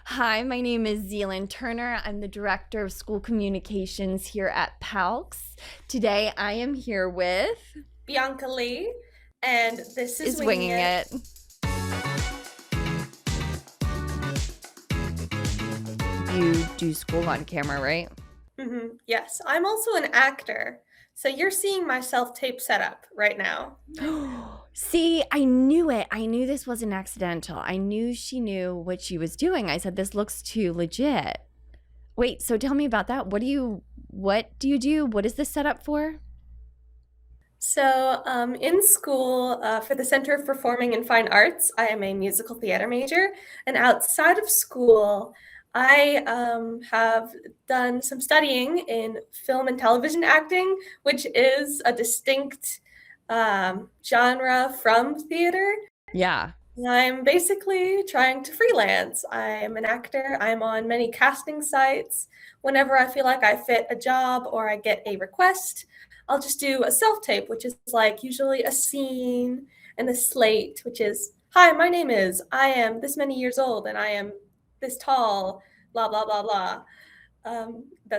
Hi, my name is Zealand Turner. I'm the Director of School Communications here at PALCS. Today I am here with Bianca Lee, and this is is Winging Winging It. It. You do school on camera, right? Yes, I'm also an actor, so you're seeing my self-tape setup right now. See, I knew it. I knew this wasn't accidental. I knew she knew what she was doing. I said, this looks too legit. Wait, so tell me about that. What do you do? What is this set up for? So, in school, for the Center of Performing and Fine Arts, I am a musical theater major, and outside of school, I have done some studying in film and television acting, which is a distinct genre from theater. Yeah. I'm basically trying to freelance. I'm an actor. I'm on many casting sites. Whenever I feel like I fit a job or I get a request, I'll just do a self tape, which is like usually a scene and a slate, which is, hi, my name is, I am this many years old and I am this tall, blah, blah, blah, blah.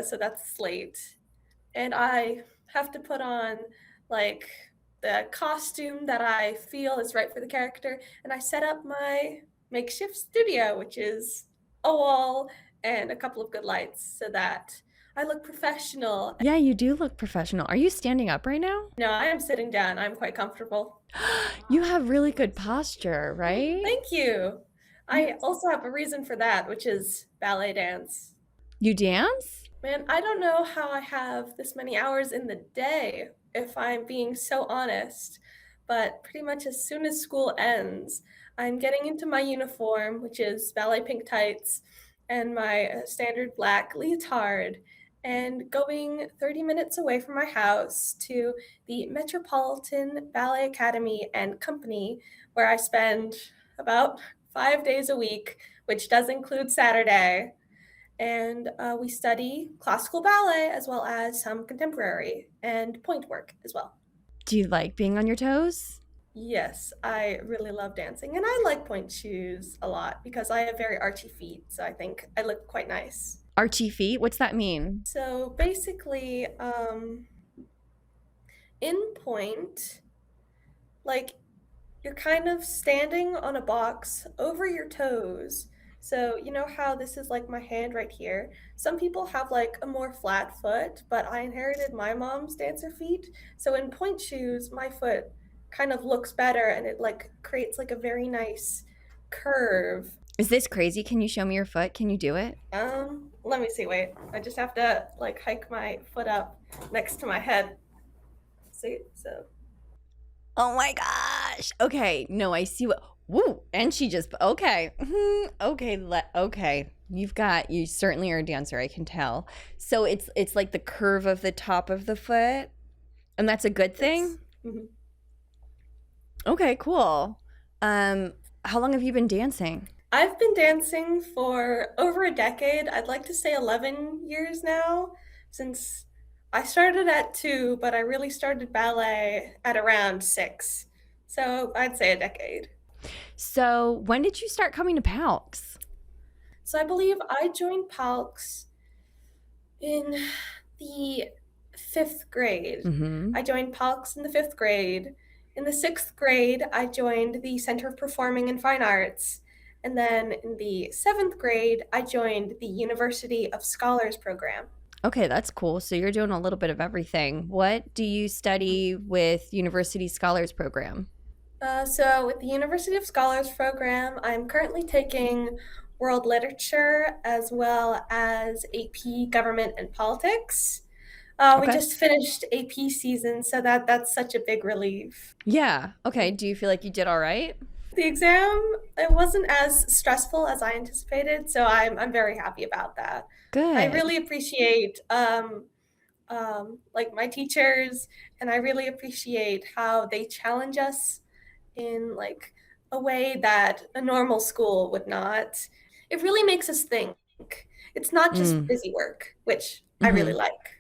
So that's slate. And I have to put on like the costume that I feel is right for the character, and I set up my makeshift studio, which is a wall and a couple of good lights so that I look professional. Yeah, you do look professional. Are you standing up right now? No, I am sitting down. I'm quite comfortable. You have really good posture, right? Thank you. You I also have a reason for that, which is ballet dance. you dance? Man, I don't know how I have this many hours in the day, if I'm being so honest. But pretty much as soon as school ends, I'm getting into my uniform, which is ballet pink tights, and my standard black leotard, and going 30 minutes away from my house to the Metropolitan Ballet Academy and Company, where I spend about 5 days a week, which does include Saturday, and we study classical ballet as well as some contemporary and point work as well. Do you like being on your toes? Yes, I really love dancing, and I like point shoes a lot because I have very archy feet, so I think I look quite nice. Archy feet? What's that mean? So basically, in point, like you're kind of standing on a box over your toes. So, you know how this is like my hand right here? Some people have like a more flat foot, but I inherited my mom's dancer feet. So, in point shoes, my foot kind of looks better and it like creates like a very nice curve. Is this crazy? Can you show me your foot? Can you do it? Let me see. Wait, I just have to like hike my foot up next to my head. See? So, Oh my gosh. Okay. No, I see what. Woo. And she just. Okay. Okay. Okay. You certainly are a dancer. I can tell. So it's like the curve of the top of the foot, and that's a good it's. thing. Mhm. Okay. Cool. Um, how long have you been dancing? I've been dancing for over a decade. I'd like to say 11 years now, since I started at 2, but I really started ballet at around 6. So I'd say a decade. So when did you start coming to PALCS? So I believe I joined PALCS in the 5th grade. Mm-hmm. I joined PALCS in the 5th grade. In the 6th grade, I joined the Center of Performing and Fine Arts. And then in the 7th grade, I joined the University of Scholars program. Okay, that's cool. So you're doing a little bit of everything. What do you study with University Scholars Program? So, with the University of Scholars program, I'm currently taking world literature as well as AP government and politics. We Okay. just finished AP season, so that's such a big relief. Yeah. Okay. Do you feel like you did all right? The exam, it wasn't as stressful as I anticipated, so I'm very happy about that. I Good. really appreciate like my teachers, and I really appreciate how they challenge us in like a way that a normal school would not. It really makes us think. It's not just Mm. busy work, which I really Mm-hmm. like.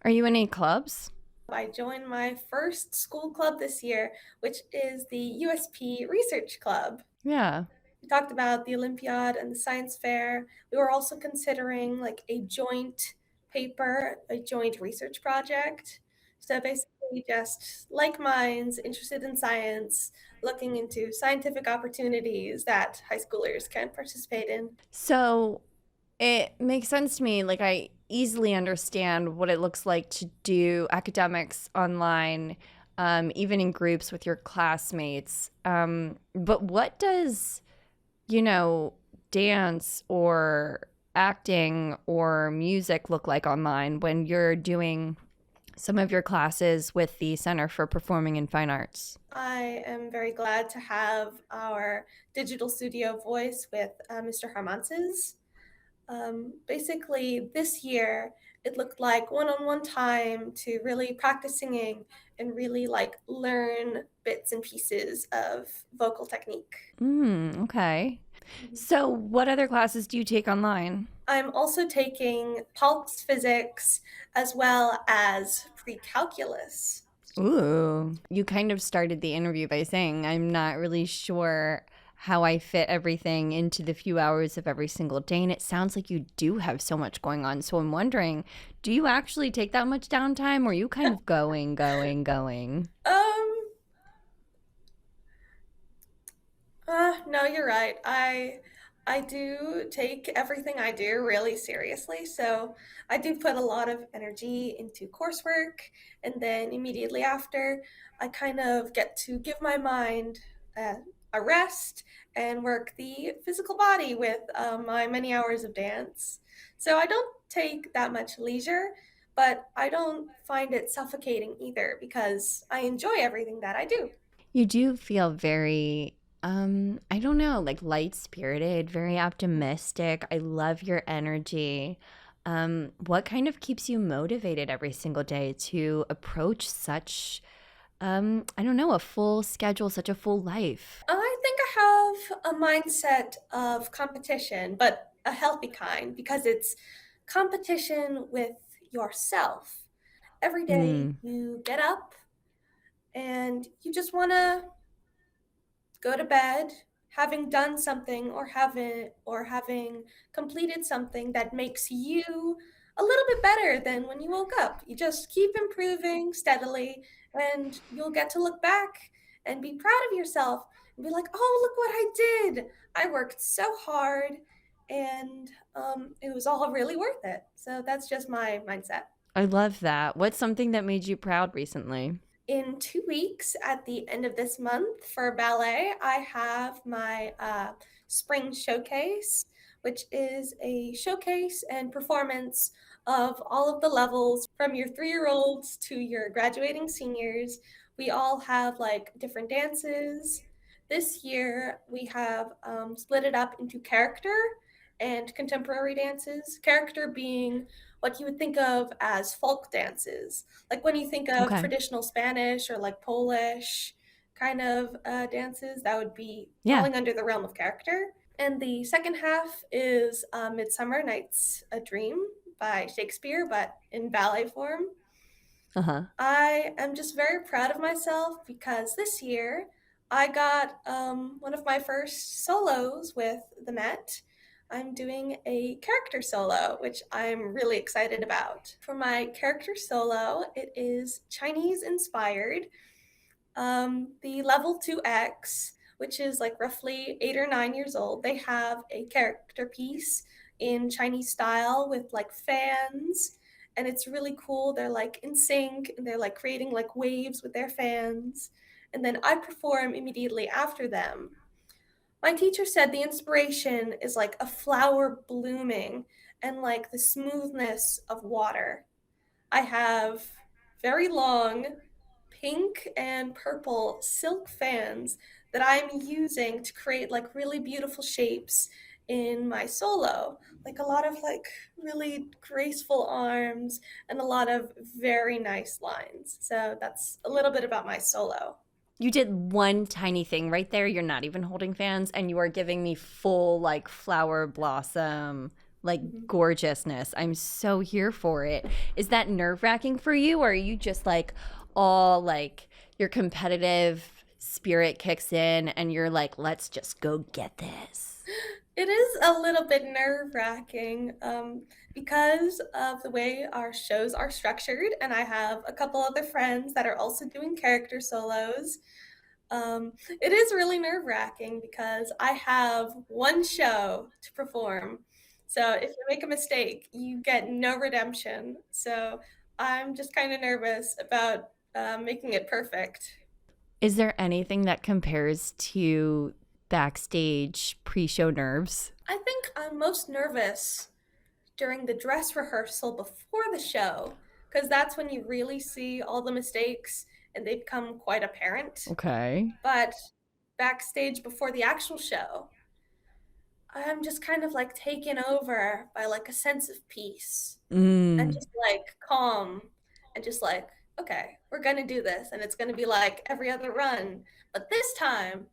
Are you in any clubs? I joined my first school club this year, which is the USP Research Club. Yeah. We talked about the Olympiad and the science fair. We were also considering like a joint paper, a joint research project. So basically, just like minds interested in science, looking into scientific opportunities that high schoolers can participate in. So it makes sense to me. Like, I easily understand what it looks like to do academics online, even in groups with your classmates. But what does, you know, dance or acting or music look like online when you're doing some of your classes with the Center for Performing and Fine Arts? I am very glad to have our digital studio voice with Mr. Harmanses. Basically, this year it looked like one-on-one time to really practice singing and really like learn bits and pieces of vocal technique. Okay. Mhm. So, what other classes do you take online? I'm also taking PALCS physics as well as pre-calculus. Ooh, you kind of started the interview by saying, I'm not really sure how I fit everything into the few hours of every single day. And it sounds like you do have so much going on. So I'm wondering, do you actually take that much downtime or are you kind of going, going, going? Um, no, you're right. I do take everything I do really seriously. So I do put a lot of energy into coursework, and then immediately after, I kind of get to give my mind uh, a rest and work the physical body with my many hours of dance. So I don't take that much leisure, but I don't find it suffocating either because I enjoy everything that I do. You do feel very, I don't know, like light spirited, very optimistic. I love your energy. What kind of keeps you motivated every single day to approach such, I don't know, a full schedule, such a full life? I think I have a mindset of competition, but a healthy kind because it's competition with yourself. Every day Mm, you get up and you just want to go to bed having done something or having completed something that makes you a little bit better than when you woke up. You just keep improving steadily and you'll get to look back and be proud of yourself and be like, "Oh, look what I did. I worked so hard and it was all really worth it." So that's just my mindset. I love that. What's something that made you proud recently? In 2 weeks at the end of this month for ballet, I have my spring showcase, which is a showcase and performance of all of the levels from your 3 year olds to your graduating seniors. We all have like different dances. This year, we have split it up into character and contemporary dances. Character being what you would think of as folk dances, like when you think of Okay. traditional Spanish or like Polish kind of dances, that would be Yeah. falling under the realm of character. And the second half is Midsummer Night's a Dream by Shakespeare, but in ballet form. Uh huh. I am just very proud of myself because this year I got one of my first solos with the Met. I'm doing a character solo, which I'm really excited about. For my character solo, it is Chinese inspired. The level 2X, which is like roughly 8 or 9 years old, they have a character piece in Chinese style with like fans, and it's really cool. They're like in sync and they're like creating like waves with their fans. And then I perform immediately after them. My teacher said the inspiration is like a flower blooming and like the smoothness of water. I have very long pink and purple silk fans that I'm using to create like really beautiful shapes in my solo. Like a lot of like really graceful arms and a lot of very nice lines. So that's a little bit about my solo. You did one tiny thing right there. You're not even holding fans, and you are giving me full, like, flower blossom, like, Mhm. gorgeousness. I'm so here for it. Is that nerve wracking for you, or are you just like all like your competitive spirit kicks in and you're like, let's just go get this? It is a little bit nerve-wracking because of the way our shows are structured, and I have a couple other friends that are also doing character solos. It is really nerve-wracking because I have one show to perform. So if you make a mistake, you get no redemption. So I'm just kind of nervous about making it perfect. Is there anything that compares to backstage pre-show nerves? I think I'm most nervous during the dress rehearsal before the show, because that's when you really see all the mistakes and they become quite apparent. Okay. But backstage before the actual show, I'm just kind of like taken over by like a sense of peace and Mm. just like calm and just like, okay, we're gonna do this and it's gonna be like every other run. But this time,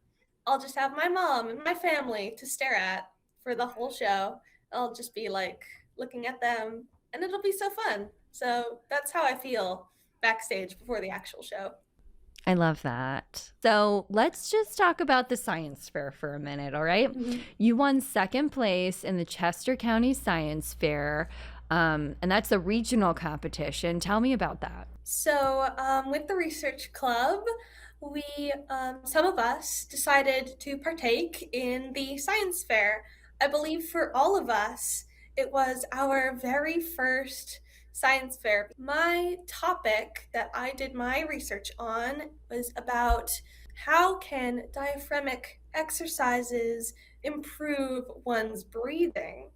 I'll just have my mom and my family to stare at for the whole show. I'll just be like looking at them and it'll be so fun. So that's how I feel backstage before the actual show. I love that. So let's just talk about the science fair for a minute, all right? Mhm. You won second place in the Chester County Science Fair, and that's a regional competition. Tell me about that. So, with the research club, some of us decided to partake in the science fair. I believe for all of us, it was our very first science fair. My topic that I did my research on was about how can diaphragmatic exercises improve one's breathing.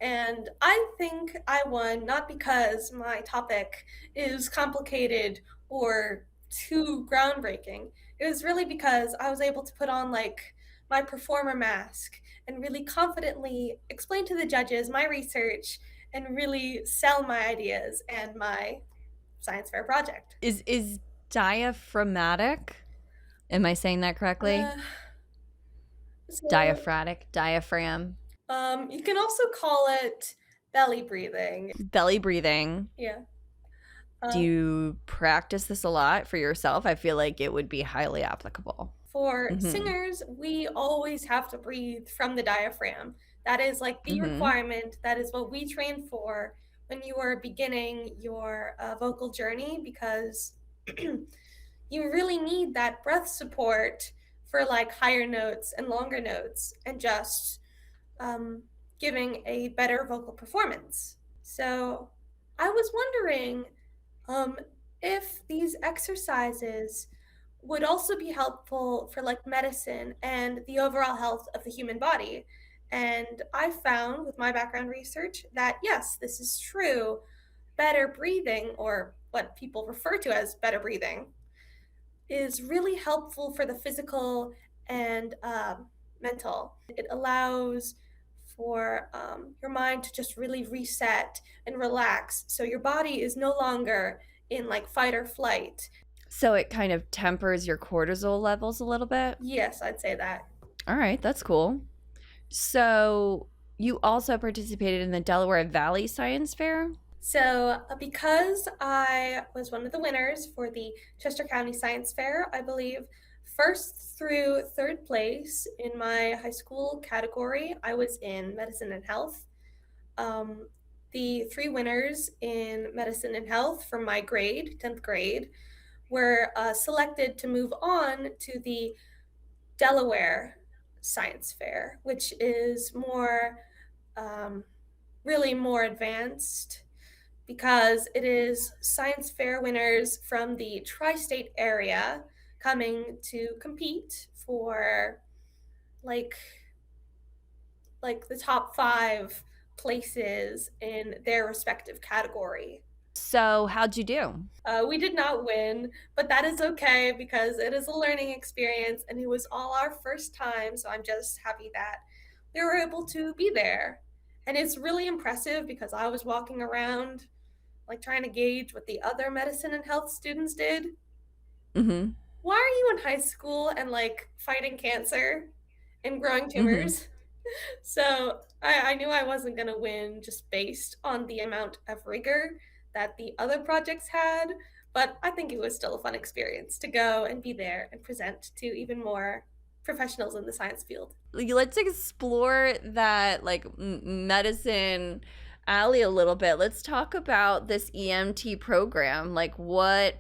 And I think I won not because my topic is complicated or too groundbreaking. It was really because I was able to put on like my performer mask and really confidently explain to the judges my research and really sell my ideas and my science fair project. Is diaphragmatic? Am I saying that correctly? Uh, so, Diaphragmatic, diaphragm, you can also call it belly breathing. belly breathing. Yeah. Do Uh, you practice this a lot for yourself? I feel like it would be highly applicable. For Mm-hmm. singers, we always have to breathe from the diaphragm. That is like the Mm-hmm. requirement. That is what we train for when you are beginning your vocal journey because you really need that breath support for like higher notes and longer notes and just um, giving a better vocal performance. So I was wondering um, if these exercises would also be helpful for like medicine and the overall health of the human body. And I found with my background research that yes, this is true. Better breathing, or what people refer to as better breathing, is really helpful for the physical and mental. It allows for your mind to just really reset and relax. So your body is no longer in like fight or flight. So it kind of tempers your cortisol levels a little bit. Yes, I'd say that. All right, that's cool. So you also participated in the Delaware Valley Science Fair? So, because I was one of the winners for the Chester County Science Fair, I believe first through third place in my high school category, I was in medicine and health. Um, the three winners in medicine and health from my grade, 10th grade, were selected to move on to the Delaware Science Fair, which is more, um, really more advanced because it is science fair winners from the tri-state area coming to compete for like the top 5 places in their respective category. So how'd you do? We did not win, but that is okay because it is a learning experience and it was all our first time. So I'm just happy that we were able to be there. And it's really impressive because I was walking around like trying to gauge what the other medicine and health students did. Mm-hmm. Why are you in high school and like fighting cancer and growing Mm-hmm. tumors? So I knew I wasn't going to win just based on the amount of rigor that the other projects had, but I think it was still a fun experience to go and be there and present to even more professionals in the science field. Let's explore that like medicine alley a little bit. Let's talk about this EMT program. Like what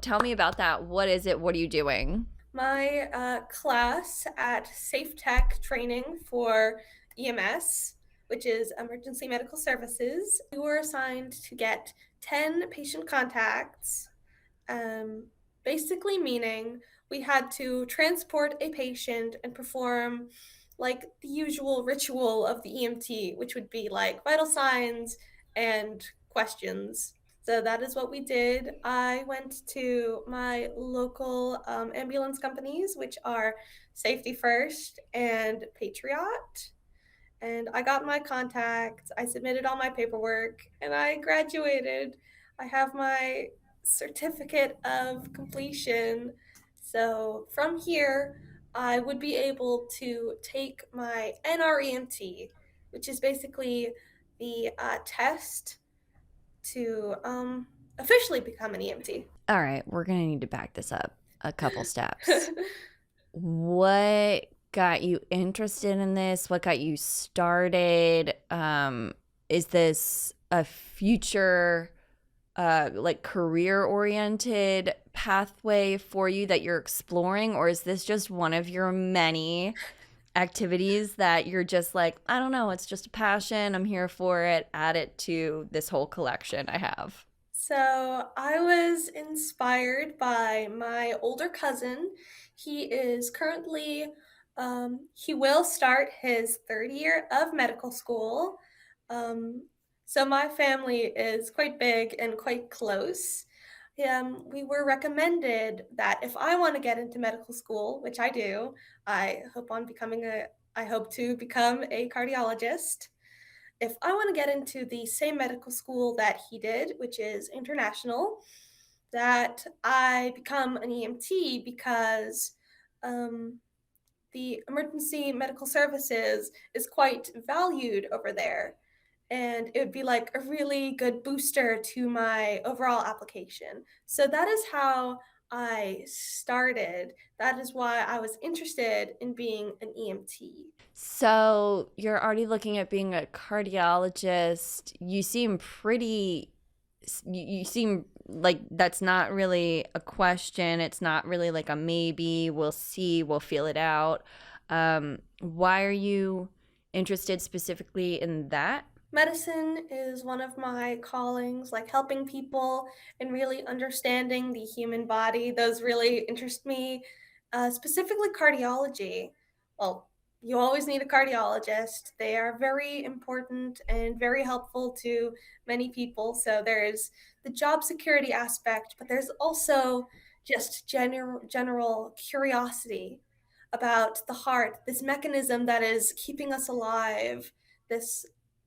tell me about that. What is it? What are you doing? My class at Safe Tech training for EMS, which is Emergency Medical Services, we were assigned to get 10 patient contacts, um, basically meaning we had to transport a patient and perform like the usual ritual of the EMT, which would be like vital signs and questions. So that is what we did. I went to my local ambulance companies, which are Safety First and Patriot, and I got my contacts, I submitted all my paperwork, and I graduated. I have my certificate of completion. So from here, I would be able to take my NREMT, which is basically the test to officially become an EMT. All right, we're going to need to back this up a couple steps. What got you interested in this? What got you started? Is this a future like career oriented pathway for you that you're exploring, or is this just one of your many activities that you're just like, I don't know, it's just a passion, I'm here for it, add it to this whole collection I have? So I was inspired by my older cousin. He is currently, he will start his third year of medical school. Um, so my family is quite big and quite close. We were recommended that if I want to get into medical school, which I do, I hope to become a cardiologist. If I want to get into the same medical school that he did, which is international, that I become an EMT because um, the emergency medical services is quite valued over there. And it would be like a really good booster to my overall application. So that is how I started. That is why I was interested in being an EMT. So you're already looking at being a cardiologist. You seem pretty, you seem like that's not really a question. It's not really like a maybe. We'll see, we'll feel it out. Why are you interested specifically in that? Medicine is one of my callings, like helping people and really understanding the human body. Those really interest me, specifically cardiology. Well, you always need a cardiologist. They are very important and very helpful to many people. So there's the job security aspect, but there's also just general curiosity about the heart, this mechanism that is keeping us alive, this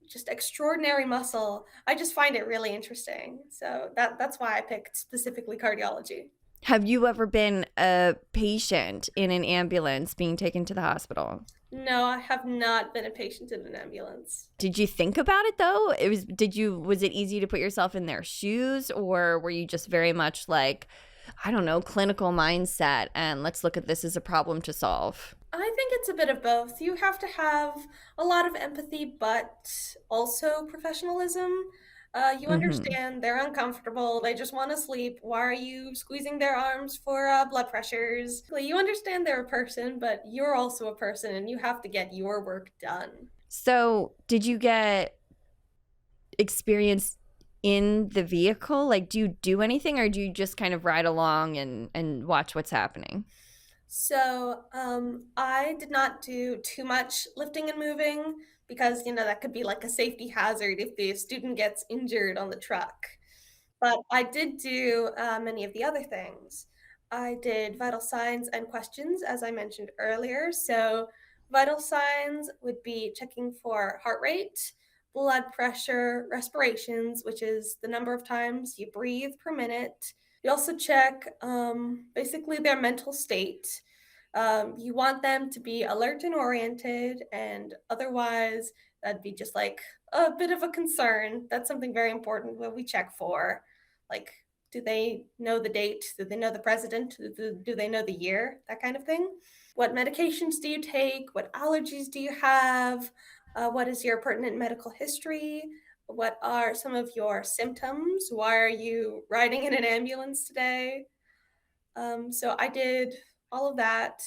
just extraordinary muscle. I just find it really interesting. So that's why I picked specifically cardiology. Have you ever been a patient in an ambulance being taken to the hospital? No, I have not been a patient in an ambulance. Did you think about it though? Was it easy to put yourself in their shoes, or were you just very much like, I don't know, clinical mindset and let's look at this as a problem to solve? I think it's a bit of both. You have to have a lot of empathy, but also professionalism. You Mhm. understand they're uncomfortable, they just want to sleep. Why are you squeezing their arms for blood pressures? Like, you understand they're a person, but you're also a person and you have to get your work done. So, did you get experience in the vehicle? Like, do you do anything, or do you just kind of ride along and watch what's happening? So, I did not do too much lifting and moving because, that could be like a safety hazard if the student gets injured on the truck. But I did do many of the other things. I did vital signs and questions, as I mentioned earlier. So, vital signs would be checking for heart rate, blood pressure, respirations, which is the number of times you breathe per minute. You also check basically their mental state. You want them to be alert and oriented, and otherwise, that'd be just like a bit of a concern. That's something very important that we check for. Like, Do they know the date? Do they know the president? Do they know the year? That kind of thing. What medications do you take? What allergies do you have? What is your pertinent medical history? What are some of your symptoms? Why are you riding in an ambulance today? So I did all of that.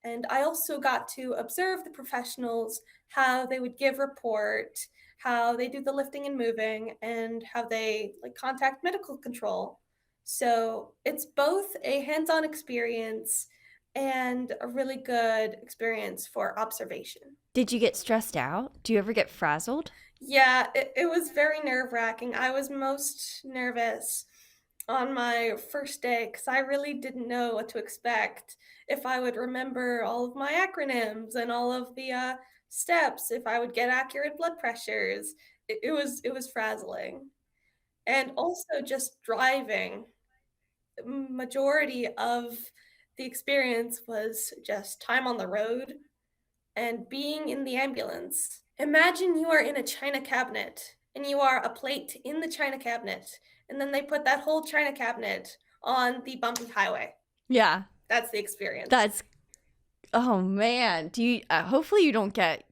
And I also got to observe the professionals, how they would give report, how they do the lifting and moving, and how they like contact medical control. So it's both a hands-on experience and a really good experience for observation. Did you get stressed out? Do you ever get frazzled? Yeah, it was very nerve-wracking. I was most nervous on my first day because I really didn't know what to expect, if I would remember all of my acronyms and all of the steps, if I would get accurate blood pressures. It was frazzling. And also just driving. Majority of the experience was just time on the road and being in the ambulance. Imagine you are in a china cabinet and you are a plate in the china cabinet, and then they put that whole china cabinet on the bumpy highway. Yeah. That's the experience. That's oh man. Do you hopefully you don't get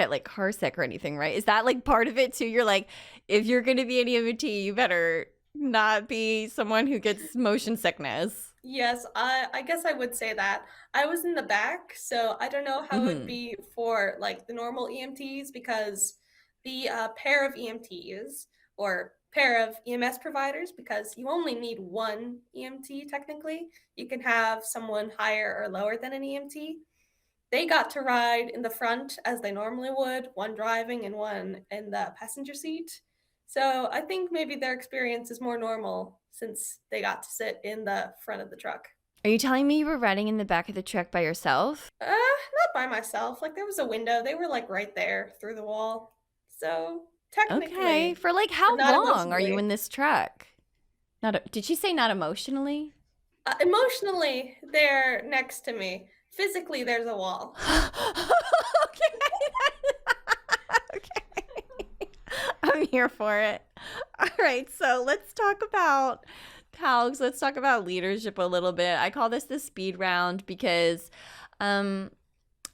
like car sick or anything, right? Is that like part of it too? You're like, if you're gonna be an EMT, you better not be someone who gets motion sickness. Yes, I guess I would say that. I was in the back, so I don't know how it would Mm-hmm. be for like the normal EMTs because the pair of EMTs or pair of EMS providers, because you only need one EMT technically. You can have someone higher or lower than an EMT. They got to ride in the front as they normally would, one driving and one in the passenger seat. So I think maybe their experience is more normal since they got to sit in the front of the truck. Are you telling me you were riding in the back of the truck by yourself? Not by myself. Like there was a window. They were like right there through the wall. So Okay. technically, For like but how not long are you emotionally. in this truck? Did she say not emotionally? Emotionally, they're next to me. Physically, there's a wall. Okay. Okay. I'm here for it. All right, so let's talk about PALCS. Let's talk about leadership a little bit. I call this the speed round because um,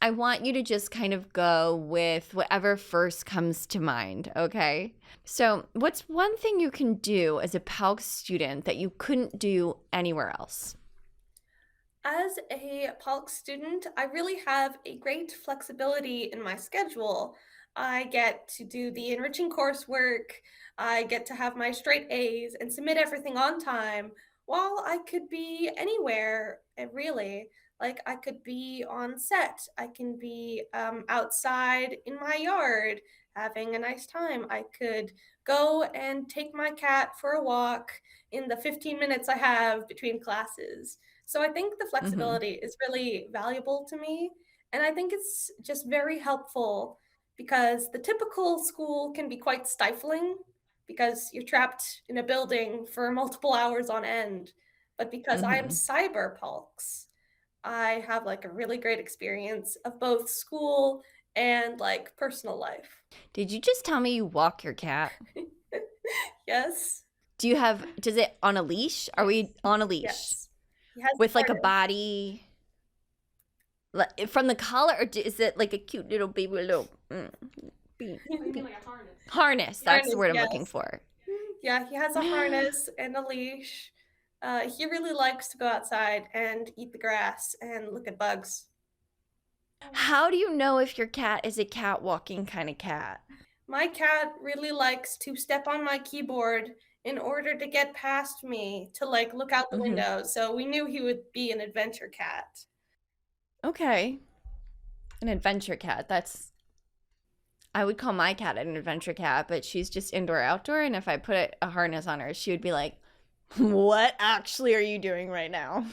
I want you to just kind of go with whatever first comes to mind, okay? So, what's one thing you can do as a PALCS student that you couldn't do anywhere else? As a PALC student, I really have a great flexibility in my schedule. I get to do the enriching coursework, I get to have my straight A's and submit everything on time, while I could be anywhere, really. Like, I could be on set, I can be outside in my yard having a nice time. I could go and take my cat for a walk in the 15 minutes I have between classes. So I think the Mm-hmm. flexibility is really valuable to me. And I think it's just very helpful because the typical school can be quite stifling because you're trapped in a building for multiple hours on end. But because I am Mm-hmm. cyberpulks, I have like a really great experience of both school and like personal life. Did you just tell me you walk your cat? Yes. Does it on a leash? Are we Yes. on a leash Yes. He has a with like a harness. body from the collar, or is it like a cute little baby little harness? That's the Harness, word I'm looking yes. for. Yeah, he has a harness and a leash. He really likes to go outside and eat the grass and look at bugs. How do you know if your cat is a cat walking kind of cat? My cat really likes to step on my keyboard in order to get past me to like look out the Mm-hmm. window. So we knew he would be an adventure cat. Okay, an adventure cat. I would call my cat an adventure cat, but she's just indoor outdoor. And if I put a harness on her, she would be like, "What actually are you doing right now?"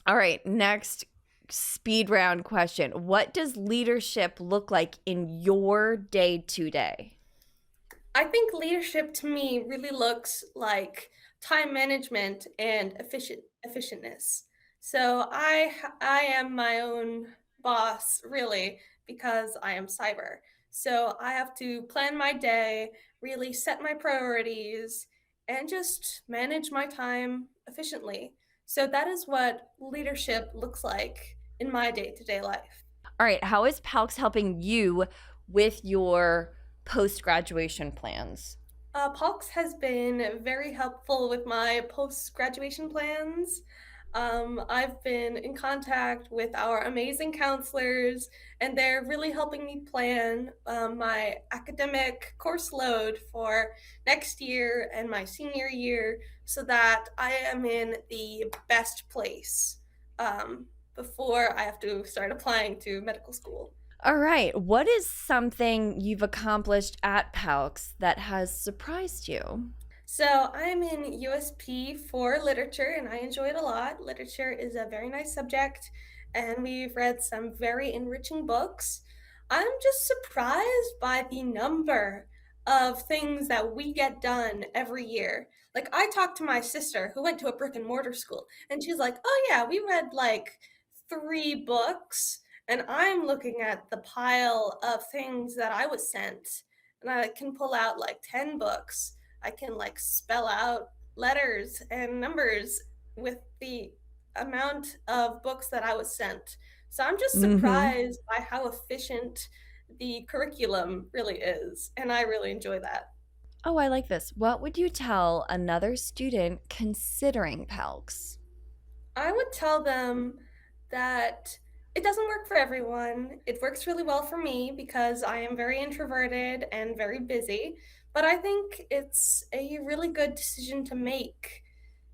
All right, next speed round question. What does leadership look like in your day to day? I think leadership to me really looks like time management and efficientness. So I am my own boss really because I am cyber. So I have to plan my day, really set my priorities and just manage my time efficiently. So that is what leadership looks like in my day-to-day life. All right, how is PALCS helping you with your post-graduation plans? PALCS has been very helpful with my post-graduation plans. I've been in contact with our amazing counselors, and they're really helping me plan my academic course load for next year and my senior year so that I am in the best place before I have to start applying to medical school. All right, what is something you've accomplished at PALCS that has surprised you? So I'm in USP for literature and I enjoy it a lot. Literature is a very nice subject and we've read some very enriching books. I'm just surprised by the number of things that we get done every year. Like I talked to my sister who went to a brick and mortar school and she's like, "Oh yeah, we read like 3 books." And I'm looking at the pile of things that I was sent and I can pull out like 10 books. I can like spell out letters and numbers with the amount of books that I was sent. So I'm just Mm-hmm. surprised by how efficient the curriculum really is, and I really enjoy that. Oh, I like this. What would you tell another student considering PALCS? I would tell them that it doesn't work for everyone. It works really well for me because I am very introverted and very busy, but I think it's a really good decision to make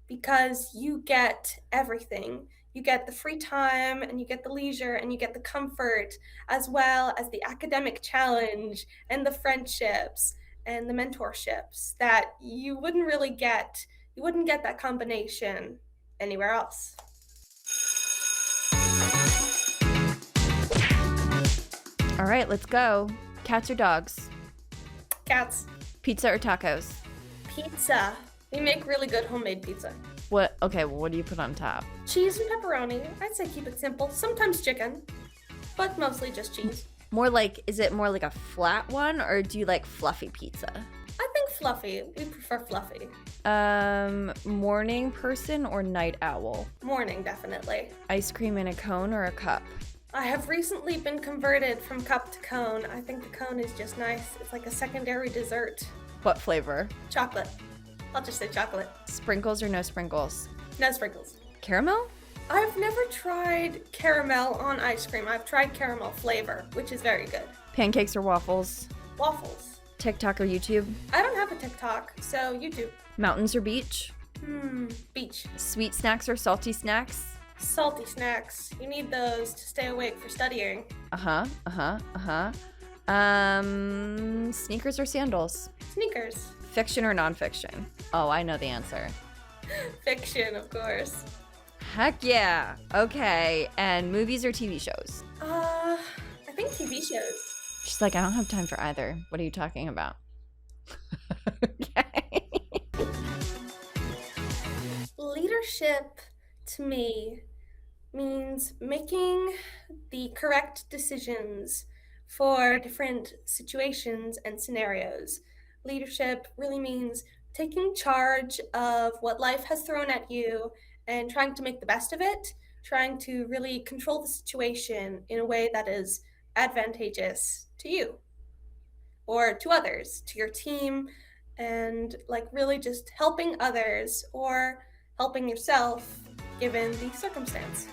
because you get everything. You get the free time and you get the leisure and you get the comfort as well as the academic challenge and the friendships and the mentorships that you wouldn't really get. You wouldn't get that combination anywhere else. All right, let's go. Cats or dogs? Cats, Pizza or tacos? pizza. We make really good homemade pizza. What? Okay, well, what do you put on top? Cheese and pepperoni. I'd say keep it simple. Sometimes chicken, but mostly just cheese. More like, is it more like a flat one or do you like fluffy pizza? I think fluffy. We prefer fluffy. Morning person or night owl? Morning, definitely. Ice cream in a cone or a cup? I have recently been converted from cup to cone. I think the cone is just nice. It's like a secondary dessert. What flavor? Chocolate. I'll just say chocolate. Sprinkles or no sprinkles? No sprinkles. Caramel? I've never tried caramel on ice cream. I've tried caramel flavor, which is very good. Pancakes or waffles? Waffles. TikTok or YouTube? I don't have a TikTok, so YouTube. Mountains or beach? Beach. Sweet snacks or salty snacks? Salty snacks. You need those to stay awake for studying. Sneakers or sandals? Sneakers. Fiction or nonfiction? Oh, I know the answer. Fiction, of course. Heck yeah. Okay. And movies or TV shows? I think TV shows. She's like, I don't have time for either. What are you talking about? Okay. Leadership to me means making the correct decisions for different situations and scenarios. Leadership really means taking charge of what life has thrown at you and trying to make the best of it, trying to really control the situation in a way that is advantageous to you or to others, to your team, and like really just helping others or helping yourself given the circumstance.